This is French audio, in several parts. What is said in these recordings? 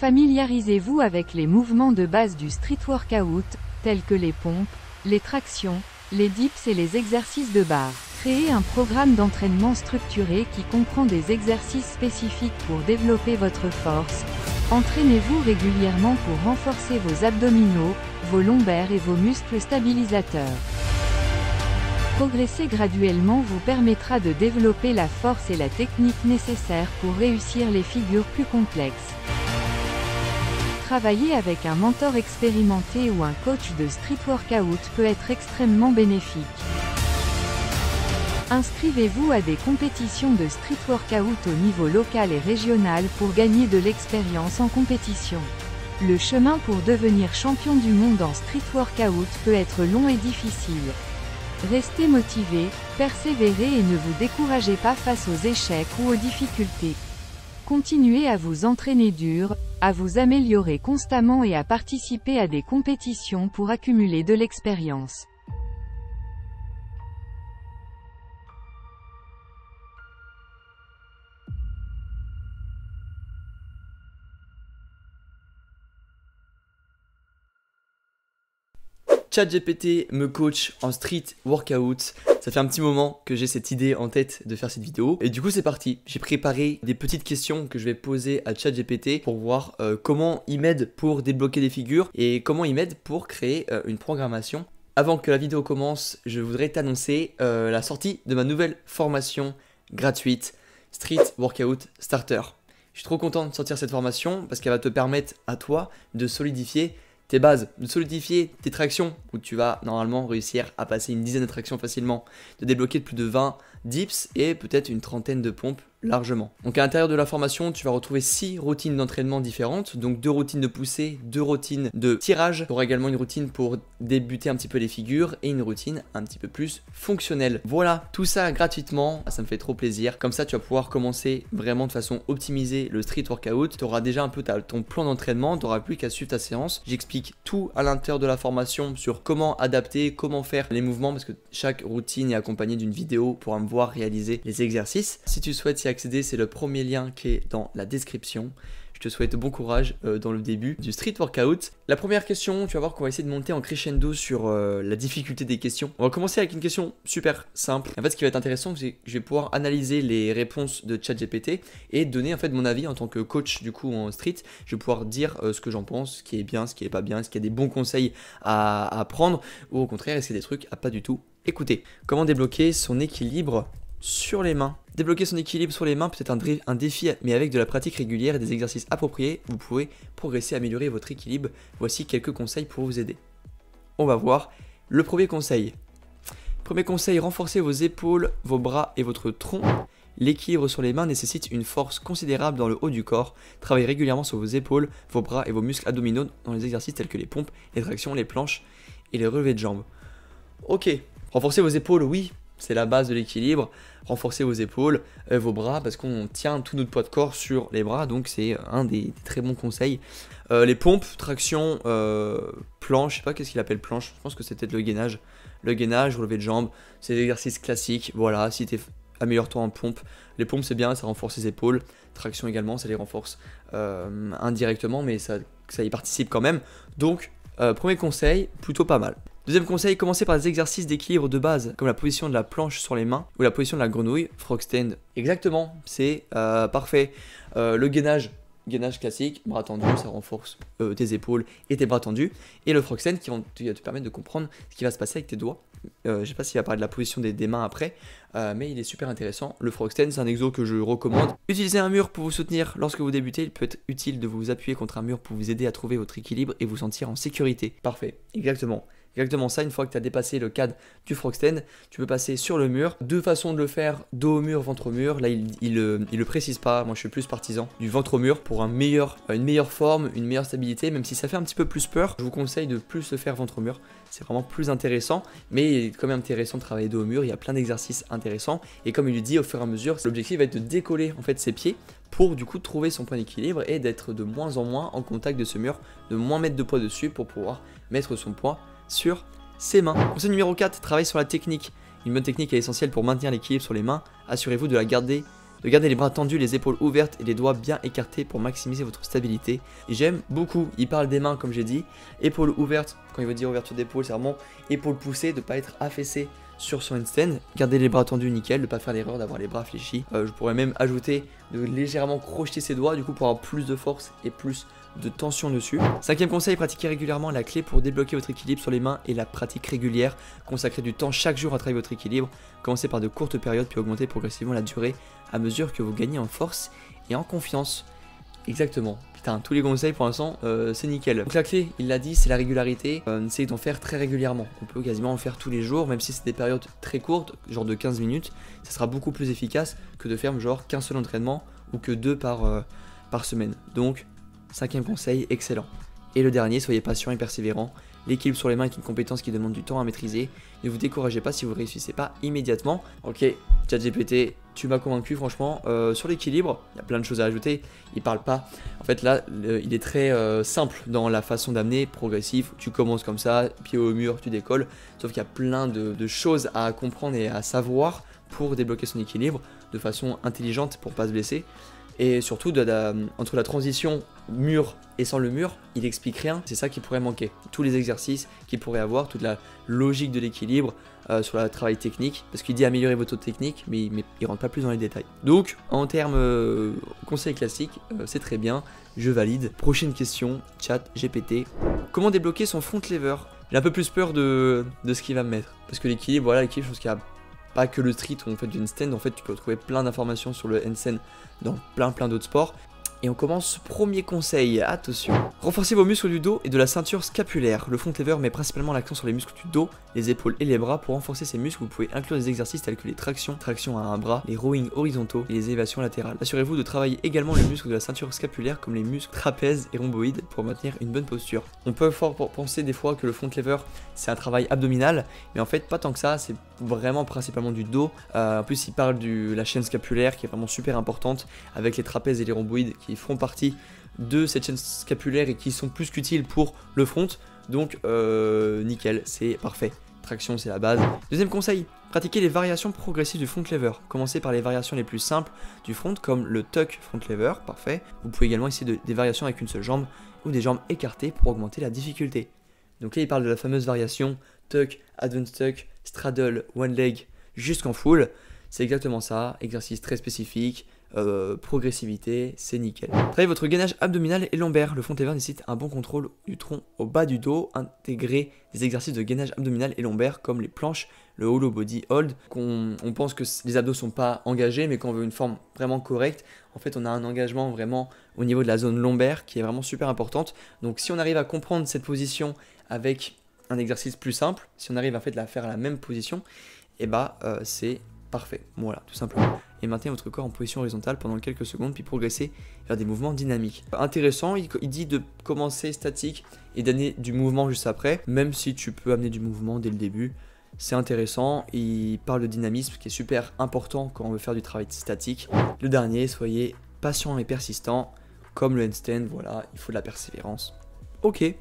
Familiarisez-vous avec les mouvements de base du street workout, tels que les pompes, les tractions, les dips et les exercices de barre. Créez un programme d'entraînement structuré qui comprend des exercices spécifiques pour développer votre force. Entraînez-vous régulièrement pour renforcer vos abdominaux, vos lombaires et vos muscles stabilisateurs. Progresser graduellement vous permettra de développer la force et la technique nécessaires pour réussir les figures plus complexes. Travailler avec un mentor expérimenté ou un coach de street workout peut être extrêmement bénéfique. Inscrivez-vous à des compétitions de street workout au niveau local et régional pour gagner de l'expérience en compétition. Le chemin pour devenir champion du monde en street workout peut être long et difficile. Restez motivé, persévérez et ne vous découragez pas face aux échecs ou aux difficultés. Continuez à vous entraîner dur, à vous améliorer constamment et à participer à des compétitions pour accumuler de l'expérience. ChatGPT me coach en street workout. Ça fait un petit moment que j'ai cette idée en tête de faire cette vidéo. Et du coup c'est parti. J'ai préparé des petites questions que je vais poser à ChatGPT pour voir comment il m'aide pour débloquer des figures et comment il m'aide pour créer une programmation. Avant que la vidéo commence, je voudrais t'annoncer la sortie de ma nouvelle formation gratuite Street Workout Starter. Je suis trop content de sortir cette formation parce qu'elle va te permettre à toi de solidifier tes bases, de solidifier tes tractions où tu vas normalement réussir à passer une dizaine de tractions facilement, de débloquer plus de 20 dips et peut-être une trentaine de pompes largement. Donc à l'intérieur de la formation, tu vas retrouver 6 routines d'entraînement différentes, donc 2 routines de poussée, 2 routines de tirage. Tu auras également une routine pour débuter un petit peu les figures et une routine un petit peu plus fonctionnelle. Voilà, tout ça gratuitement, ça me fait trop plaisir. Comme ça, tu vas pouvoir commencer vraiment de façon optimisée le street workout. Tu auras déjà un peu ton plan d'entraînement, tu n'auras plus qu'à suivre ta séance. J'explique tout à l'intérieur de la formation sur comment adapter, comment faire les mouvements parce que chaque routine est accompagnée d'une vidéo pour me voir réaliser les exercices. Si tu souhaites y accéder, c'est le premier lien qui est dans la description. Je te souhaite bon courage dans le début du street workout. La première question, tu vas voir qu'on va essayer de monter en crescendo sur la difficulté des questions. On va commencer avec une question super simple. En fait, ce qui va être intéressant, c'est que je vais pouvoir analyser les réponses de ChatGPT et donner en fait mon avis en tant que coach du coup en street. Je vais pouvoir dire ce que j'en pense, ce qui est bien, ce qui est pas bien, ce qu'il y a des bons conseils à prendre ou au contraire, est-ce qu'il y a des trucs à pas du tout écouter. Comment débloquer son équilibre sur les mains. Débloquer son équilibre sur les mains peut être un défi, mais avec de la pratique régulière et des exercices appropriés, vous pouvez progresser, améliorer votre équilibre. Voici quelques conseils pour vous aider. On va voir le premier conseil. Premier conseil, renforcez vos épaules, vos bras et votre tronc. L'équilibre sur les mains nécessite une force considérable dans le haut du corps. Travaillez régulièrement sur vos épaules, vos bras et vos muscles abdominaux dans les exercices tels que les pompes, les tractions, les planches et les relevés de jambes. Ok, renforcez vos épaules, oui. C'est la base de l'équilibre. Renforcez vos épaules, vos bras, parce qu'on tient tout notre poids de corps sur les bras, donc c'est un des très bons conseils. Les pompes, traction, planche, je sais pas qu'est-ce qu'il appelle planche, je pense que c'est peut-être le gainage. Le gainage, relevé de jambes, c'est des exercices classiques. Voilà, si tu améliore-toi en pompe. Les pompes c'est bien, ça renforce les épaules. Traction également, ça les renforce indirectement, mais ça y participe quand même. Donc, premier conseil, plutôt pas mal. Deuxième conseil, commencez par des exercices d'équilibre de base, comme la position de la planche sur les mains ou la position de la grenouille, frog stand. Exactement, c'est parfait. Le gainage classique, bras tendus, ça renforce tes épaules et tes bras tendus. Et le frog stand qui va te permettre de comprendre ce qui va se passer avec tes doigts. Je ne sais pas s'il va parler de la position des mains après, mais il est super intéressant. Le frog stand, c'est un exo que je recommande. Utilisez un mur pour vous soutenir lorsque vous débutez. Il peut être utile de vous appuyer contre un mur pour vous aider à trouver votre équilibre et vous sentir en sécurité. Parfait, exactement. Exactement ça, une fois que tu as dépassé le cadre du frog stand, tu peux passer sur le mur. Deux façons de le faire, dos au mur, ventre au mur. Là, il le précise pas, moi je suis plus partisan du ventre au mur pour une meilleure forme, une meilleure stabilité. Même si ça fait un petit peu plus peur, je vous conseille de plus le faire ventre au mur. C'est vraiment plus intéressant, mais il est quand même intéressant de travailler dos au mur. Il y a plein d'exercices intéressants. Et comme il lui dit, au fur et à mesure, l'objectif va être de décoller en fait ses pieds pour du coup trouver son point d'équilibre et d'être de moins en moins en contact de ce mur, de moins mettre de poids dessus pour pouvoir mettre son poids sur ses mains. Conseil numéro 4, travaille sur la technique. Une bonne technique est essentielle pour maintenir l'équilibre sur les mains. Assurez-vous de la garder de garder les bras tendus, les épaules ouvertes et les doigts bien écartés pour maximiser votre stabilité. Et j'aime beaucoup, il parle des mains comme j'ai dit, épaules ouvertes, quand il veut dire ouverture d'épaule, c'est vraiment épaules poussées, de ne pas être affaissé sur son handstand, garder les bras tendus nickel, de ne pas faire l'erreur d'avoir les bras fléchis. Je pourrais même ajouter de légèrement crocheter ses doigts du coup pour avoir plus de force et plus de tension dessus. Cinquième conseil, pratiquer régulièrement. La clé pour débloquer votre équilibre sur les mains et la pratique régulière. Consacrez du temps chaque jour à travailler votre équilibre. Commencez par de courtes périodes puis augmentez progressivement la durée à mesure que vous gagnez en force et en confiance. Exactement. Putain, tous les conseils pour l'instant, c'est nickel. Donc la clé, il l'a dit, c'est la régularité. Essayez d'en faire très régulièrement. On peut quasiment en faire tous les jours, même si c'est des périodes très courtes, genre de 15 minutes. Ça sera beaucoup plus efficace que de faire genre qu'un seul entraînement ou que 2 par semaine. Donc, cinquième conseil, excellent. Et le dernier, soyez patient et persévérant. L'équilibre sur les mains est une compétence qui demande du temps à maîtriser. Ne vous découragez pas si vous ne réussissez pas immédiatement. Ok, ChatGPT, tu m'as convaincu franchement. Sur l'équilibre, il y a plein de choses à ajouter. Il parle pas. En fait là, il est très simple dans la façon d'amener, progressif. Tu commences comme ça, pied au mur, tu décolles. Sauf qu'il y a plein de choses à comprendre et à savoir pour débloquer son équilibre de façon intelligente pour pas se blesser. Et surtout, entre la transition mur et sans le mur, il explique rien. C'est ça qui pourrait manquer. Tous les exercices qu'il pourrait avoir, toute la logique de l'équilibre sur le travail technique. Parce qu'il dit améliorer votre technique, mais il rentre pas plus dans les détails. Donc, en termes conseils classiques, c'est très bien. Je valide. Prochaine question, chat GPT. Comment débloquer son front lever? J'ai un peu plus peur de ce qu'il va me mettre. Parce que l'équilibre, voilà, l'équilibre, je pense qu'il y a pas que le street où on fait du handstand, en fait tu peux trouver plein d'informations sur le handstand dans plein d'autres sports. Et on commence, premier conseil, attention. Renforcez vos muscles du dos et de la ceinture scapulaire. Le front lever met principalement l'accent sur les muscles du dos, les épaules et les bras. Pour renforcer ces muscles, vous pouvez inclure des exercices tels que les tractions à un bras, les rowing horizontaux et les élévations latérales. Assurez-vous de travailler également les muscles de la ceinture scapulaire comme les muscles trapèzes et rhomboïdes pour maintenir une bonne posture. On peut fort penser des fois que le front lever c'est un travail abdominal, mais en fait pas tant que ça, c'est vraiment principalement du dos. En plus il parle de la chaîne scapulaire qui est vraiment super importante avec les trapèzes et les rhomboïdes qui font partie de cette chaîne scapulaire et qui sont plus qu'utiles pour le front. Donc nickel, c'est parfait. Traction, c'est la base. Deuxième conseil, pratiquez les variations progressives du front lever. Commencez par les variations les plus simples du front comme le tuck front lever, parfait. Vous pouvez également essayer des variations avec une seule jambe ou des jambes écartées pour augmenter la difficulté. Donc là il parle de la fameuse variation tuck, advanced tuck, straddle, one leg jusqu'en full. C'est exactement ça, exercice très spécifique. Progressivité, c'est nickel. Travaillez votre gainage abdominal et lombaire. Le front lever nécessite un bon contrôle du tronc au bas du dos. Intégrez des exercices de gainage abdominal et lombaire comme les planches, le hollow body hold. On pense que les abdos sont pas engagés, mais quand on veut une forme vraiment correcte, en fait on a un engagement vraiment au niveau de la zone lombaire qui est vraiment super importante. Donc si on arrive à comprendre cette position avec un exercice plus simple, si on arrive en fait la faire à la même position, et bah c'est parfait. Voilà, tout simplement. Et maintenez votre corps en position horizontale pendant quelques secondes, puis progressez vers des mouvements dynamiques. Intéressant, il dit de commencer statique et d'amener du mouvement juste après, même si tu peux amener du mouvement dès le début. C'est intéressant, il parle de dynamisme qui est super important quand on veut faire du travail statique. Le dernier, soyez patient et persistant, comme le handstand, voilà, il faut de la persévérance. Ok.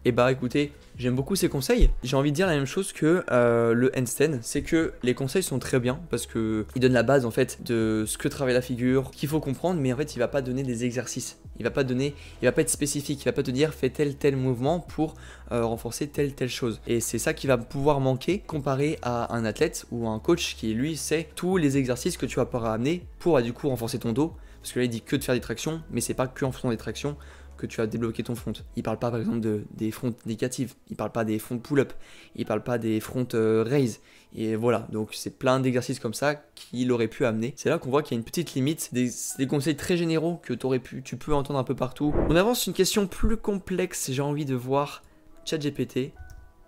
Et bah écoutez, j'aime beaucoup ces conseils. J'ai envie de dire la même chose que le handstand, c'est que les conseils sont très bien parce que il donne la base en fait de ce que travaille la figure, qu'il faut comprendre, mais en fait il va pas donner des exercices. Il va pas être spécifique, il va pas te dire fais tel mouvement pour renforcer telle chose. Et c'est ça qui va pouvoir manquer comparé à un athlète ou un coach qui lui sait tous les exercices que tu vas pouvoir amener pour du coup renforcer ton dos. Parce que là il dit que de faire des tractions, mais c'est pas que en faisant des tractions que tu vas débloquer ton front. Il parle pas par exemple des fronts négatives, il parle pas des fronts pull-up, il parle pas des fronts raise. Et voilà, donc c'est plein d'exercices comme ça qu'il aurait pu amener. C'est là qu'on voit qu'il y a une petite limite, c'est des conseils très généraux que tu peux entendre un peu partout. On avance sur une question plus complexe, j'ai envie de voir ChatGPT.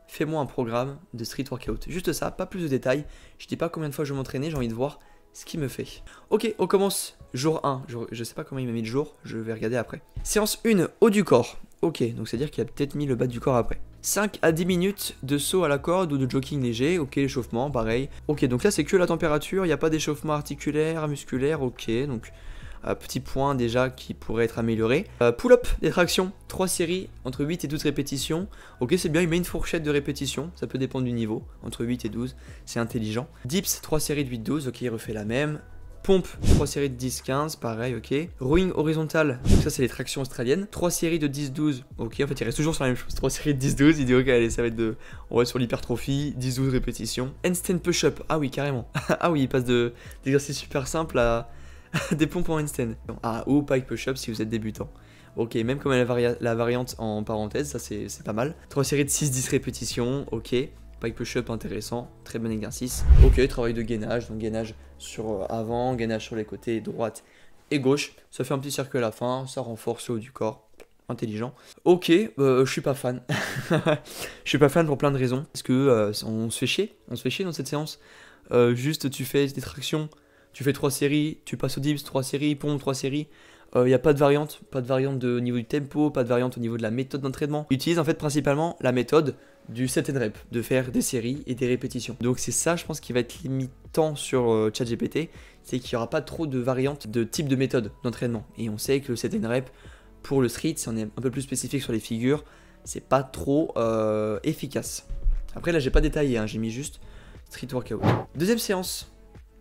Fais-moi un programme de street workout. Juste ça, pas plus de détails. Je dis pas combien de fois je vais m'entraîner, j'ai envie de voir ce qui me fait. Ok, on commence jour 1. Je sais pas comment il m'a mis le jour, je vais regarder après. Séance 1, haut du corps. Ok, donc c'est à dire qu'il a peut-être mis le bas du corps après. 5 à 10 minutes de saut à la corde ou de jogging léger. Ok, l'échauffement, pareil. Ok, donc là c'est que la température, il n'y a pas d'échauffement articulaire, musculaire. Ok, donc petit point déjà qui pourrait être amélioré. Pull-up, des tractions, 3 séries entre 8 et 12 répétitions. Ok, c'est bien, il met une fourchette de répétitions, ça peut dépendre du niveau, entre 8 et 12, c'est intelligent. Dips, 3 séries de 8-12, ok, il refait la même. Pompe, 3 séries de 10-15, pareil, ok. Rowing horizontal, donc ça c'est les tractions australiennes. 3 séries de 10-12, ok, en fait il reste toujours sur la même chose. 3 séries de 10-12, il dit ok, allez, ça va être de... On va sur l'hypertrophie, 10-12 répétitions. Handstand push-up, ah oui, carrément. Ah oui, il passe d'exercices super simples à des pompes en handstand. Ah, ou pike push-up si vous êtes débutant. Ok, même comme la variante en parenthèse, ça c'est pas mal. 3 séries de 6-10 répétitions, ok. Pike push-up intéressant, très bon exercice. Ok, travail de gainage, donc gainage sur avant, gainage sur les côtés, droite et gauche. Ça fait un petit cercle à la fin, ça renforce le haut du corps. Intelligent. Ok, je suis pas fan. Je suis pas fan pour plein de raisons. Parce que on se fait chier dans cette séance. Juste tu fais des tractions, tu fais 3 séries, tu passes au dips, 3 séries, pompe, 3 séries. Il n'y a pas de variante au niveau du tempo, pas de variante au niveau de la méthode d'entraînement. Utilise en fait principalement la méthode du set and rep, de faire des séries et des répétitions. Donc c'est ça je pense qui va être limitant sur ChatGPT, c'est qu'il n'y aura pas trop de variantes de type de méthode d'entraînement. Et on sait que le set and rep pour le street, si on est un peu plus spécifique sur les figures, c'est pas trop efficace. Après là j'ai pas détaillé, hein, j'ai mis juste street workout. Deuxième séance.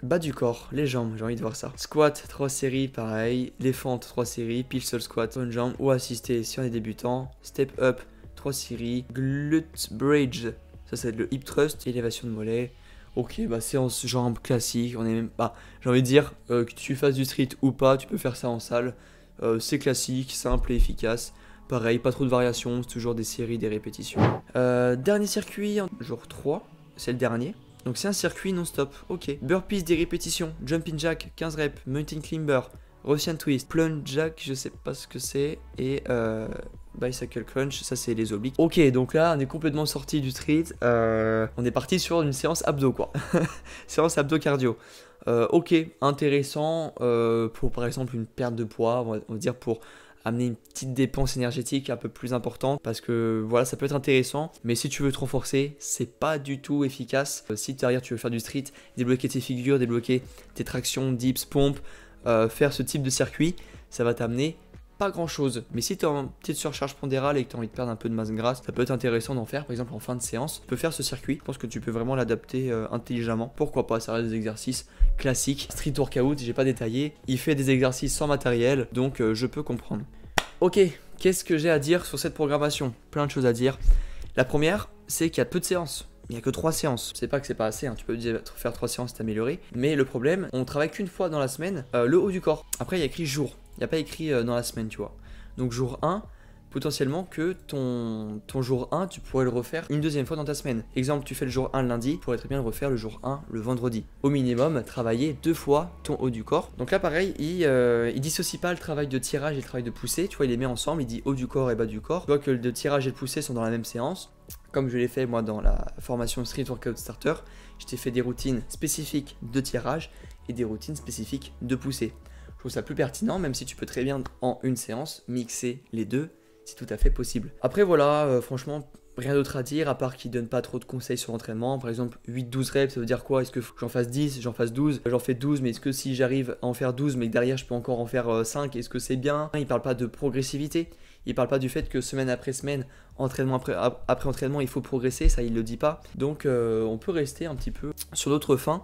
Bas du corps, les jambes, j'ai envie de voir ça. Squat, 3 séries, pareil. Les fentes, 3 séries. Pistol squat, une jambe ou assisté si on est débutant. Step up, 3 séries. Glute bridge, ça c'est le hip thrust, élévation de mollet. Ok, bah séance jambes classique. On est même pas, j'ai envie de dire, que tu fasses du street ou pas, tu peux faire ça en salle. C'est classique, simple et efficace. Pareil, pas trop de variations, c'est toujours des séries, des répétitions. Dernier circuit, jour 3, c'est le dernier. Donc c'est un circuit non-stop, ok. Burpees, des répétitions, jumping jack, 15 reps, mountain climber, Russian twist, plunge jack, je sais pas ce que c'est, et bicycle crunch, ça c'est les obliques. Ok, donc là on est complètement sorti du street, on est parti sur une séance abdos quoi. Séance abdos cardio. Ok, intéressant pour par exemple une perte de poids, on va dire pour amener une petite dépense énergétique un peu plus importante parce que voilà ça peut être intéressant, mais si tu veux te renforcer c'est pas du tout efficace. Si derrière tu veux faire du street, débloquer tes figures, débloquer tes tractions, dips, pompes, faire ce type de circuit, ça va t'amener pas grand chose. Mais si tu as une petite surcharge pondérale et que tu as envie de perdre un peu de masse grasse, ça peut être intéressant d'en faire par exemple en fin de séance. Tu peux faire ce circuit, je pense que tu peux vraiment l'adapter intelligemment. Pourquoi pas, ça reste des exercices classiques. Street workout, j'ai pas détaillé, il fait des exercices sans matériel, donc je peux comprendre. Ok, qu'est-ce que j'ai à dire sur cette programmation? Plein de choses à dire. La première, c'est qu'il y a peu de séances. Il n'y a que 3 séances. C'est pas que c'est pas assez, hein. Tu peux faire 3 séances et t'améliorer. Mais le problème, on travaille qu'une fois dans la semaine le haut du corps. Après, il y a écrit jour. Il n'y a pas écrit dans la semaine, tu vois. Donc jour 1, potentiellement que ton jour 1, tu pourrais le refaire une deuxième fois dans ta semaine. Exemple, tu fais le jour 1 le lundi, tu pourrais très bien le refaire le jour 1 le vendredi. Au minimum, travailler 2 fois ton haut du corps. Donc là, pareil, il dissocie pas le travail de tirage et le travail de poussée. Tu vois, il les met ensemble, il dit haut du corps et bas du corps. Tu vois que le tirage et le poussée sont dans la même séance. Comme je l'ai fait moi dans la formation Street Workout Starter, je t'ai fait des routines spécifiques de tirage et des routines spécifiques de poussée. Je trouve ça plus pertinent, même si tu peux très bien en une séance mixer les deux, c'est tout à fait possible. Après voilà, franchement, rien d'autre à dire, à part qu'il donne pas trop de conseils sur l'entraînement. Par exemple, 8-12 reps, ça veut dire quoi? Est-ce que j'en fasse 10, j'en fasse 12? J'en fais 12, mais est-ce que si j'arrive à en faire 12, mais que derrière je peux encore en faire 5, est-ce que c'est bien? Il parle pas de progressivité, il parle pas du fait que semaine après semaine, entraînement après entraînement, il faut progresser, ça il le dit pas. Donc on peut rester un petit peu sur d'autres fins.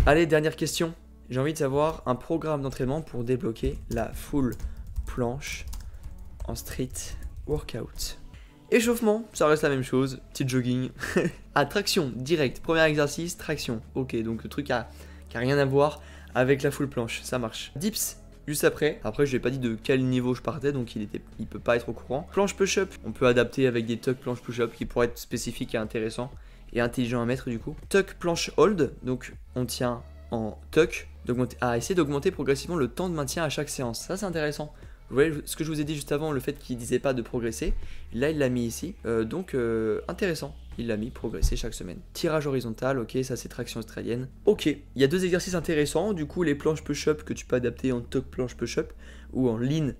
Allez, dernière question. J'ai envie de savoir un programme d'entraînement pour débloquer la full planche en street workout. Échauffement, ça reste la même chose, petit jogging. Traction, direct, premier exercice, traction. Ok, donc le truc qui a rien à voir avec la full planche, ça marche. Dips, juste après. Après, je lui ai pas dit de quel niveau je partais, donc il peut pas être au courant. Planche push-up, on peut adapter avec des tuck planche push-up qui pourraient être spécifiques et intéressants et intelligents à mettre du coup. Tuck planche hold, donc on tient en tuck, à essayer d'augmenter progressivement le temps de maintien à chaque séance. Ça c'est intéressant. Vous voyez ce que je vous ai dit juste avant, le fait qu'il disait pas de progresser, là il l'a mis ici, donc intéressant, il l'a mis progresser chaque semaine. Tirage horizontal, ok, ça c'est traction australienne. Ok, il y a 2 exercices intéressants, du coup les planches push-up que tu peux adapter en tuck planche push-up ou en lean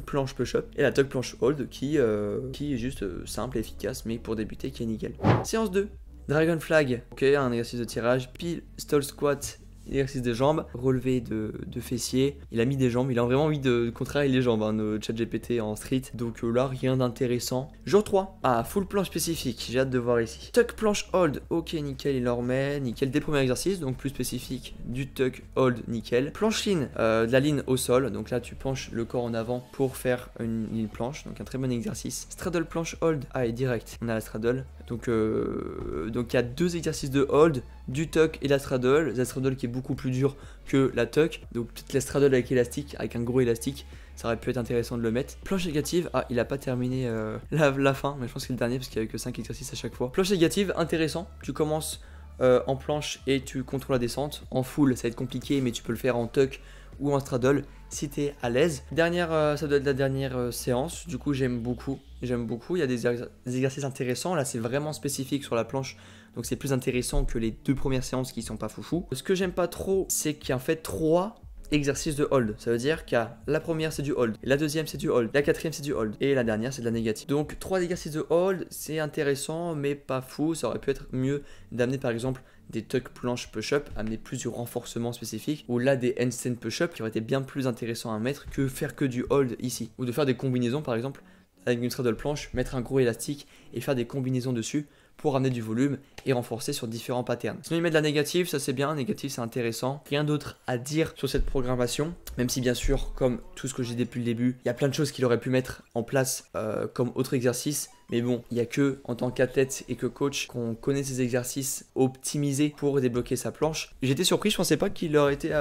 planche push-up, et la tuck planche hold qui est juste simple et efficace, mais pour débuter qui est nickel. Séance 2, dragon flag, ok, un exercice de tirage, pile stall squat exercice de jambes, relevé de fessiers. Il a mis des jambes, il a vraiment envie de contrarier les jambes, hein, notre ChatGPT en street. Donc là, rien d'intéressant. Jour 3, full planche spécifique, j'ai hâte de voir ici. Tuck planche hold, ok nickel, il en remet, nickel. Dès le premier exercice, donc plus spécifique, du tuck hold, nickel. Planche line, de la ligne au sol, donc là tu penches le corps en avant pour faire une ligne planche, donc un très bon exercice. Straddle planche hold, et direct, on a la straddle. Donc il y a 2 exercices de hold, du tuck et la straddle qui est beaucoup plus dur que la tuck, donc peut-être la straddle avec élastique, avec un gros élastique, ça aurait pu être intéressant de le mettre. Planche négative, il a pas terminé la fin, mais je pense que c'est le dernier parce qu'il y avait que 5 exercices à chaque fois. Planche négative, intéressant, tu commences en planche et tu contrôles la descente. En full, ça va être compliqué, mais tu peux le faire en tuck ou en straddle si tu es à l'aise. Ça doit être la dernière séance, du coup j'aime beaucoup. Il y a des exercices intéressants, là c'est vraiment spécifique sur la planche, donc c'est plus intéressant que les 2 premières séances qui sont pas foufou. Ce que j'aime pas trop, c'est qu'il y a en fait 3 exercices de hold. Ça veut dire que la première c'est du hold, la deuxième c'est du hold, la quatrième c'est du hold et la dernière c'est de la négative. Donc 3 exercices de hold, c'est intéressant mais pas fou. Ça aurait pu être mieux d'amener par exemple des tuck planche push-up, amener plus du renforcement spécifique, ou là des handstand push-up qui auraient été bien plus intéressants à mettre que faire que du hold ici, ou de faire des combinaisons par exemple avec une straddle planche, mettre un gros élastique et faire des combinaisons dessus pour amener du volume et renforcer sur différents patterns. Sinon il met de la négative, ça c'est bien, négative c'est intéressant. Rien d'autre à dire sur cette programmation, même si bien sûr, comme tout ce que j'ai dit depuis le début, il y a plein de choses qu'il aurait pu mettre en place comme autre exercice. Mais bon, il n'y a que en tant qu'athlète et que coach qu'on connaît ces exercices optimisés pour débloquer sa planche. J'étais surpris, je pensais pas qu'il aurait été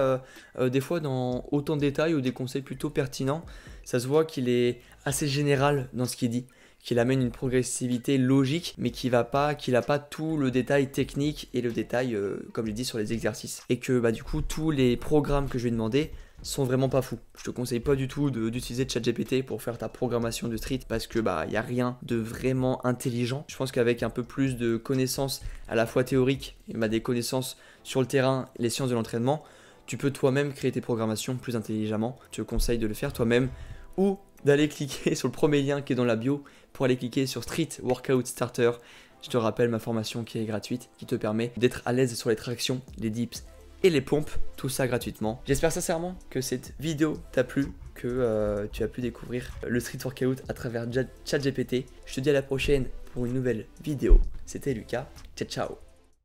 des fois dans autant de détails ou des conseils plutôt pertinents. Ça se voit qu'il est assez général dans ce qu'il dit, qu'il amène une progressivité logique, mais qu'il n'a pas tout le détail technique et le détail, comme je l'ai dit, sur les exercices. Et que du coup, tous les programmes que je lui ai demandé sont vraiment pas fous. Je te conseille pas du tout d'utiliser ChatGPT pour faire ta programmation de street parce que y a rien de vraiment intelligent. Je pense qu'avec un peu plus de connaissances à la fois théoriques et des connaissances sur le terrain, les sciences de l'entraînement, tu peux toi-même créer tes programmations plus intelligemment. Je te conseille de le faire toi-même ou d'aller cliquer sur le premier lien qui est dans la bio pour aller cliquer sur Street Workout Starter. Je te rappelle ma formation qui est gratuite, qui te permet d'être à l'aise sur les tractions, les dips et les pompes, tout ça gratuitement. J'espère sincèrement que cette vidéo t'a plu, que tu as pu découvrir le street workout à travers ChatGPT. Je te dis à la prochaine pour une nouvelle vidéo. C'était Lucas, ciao ciao.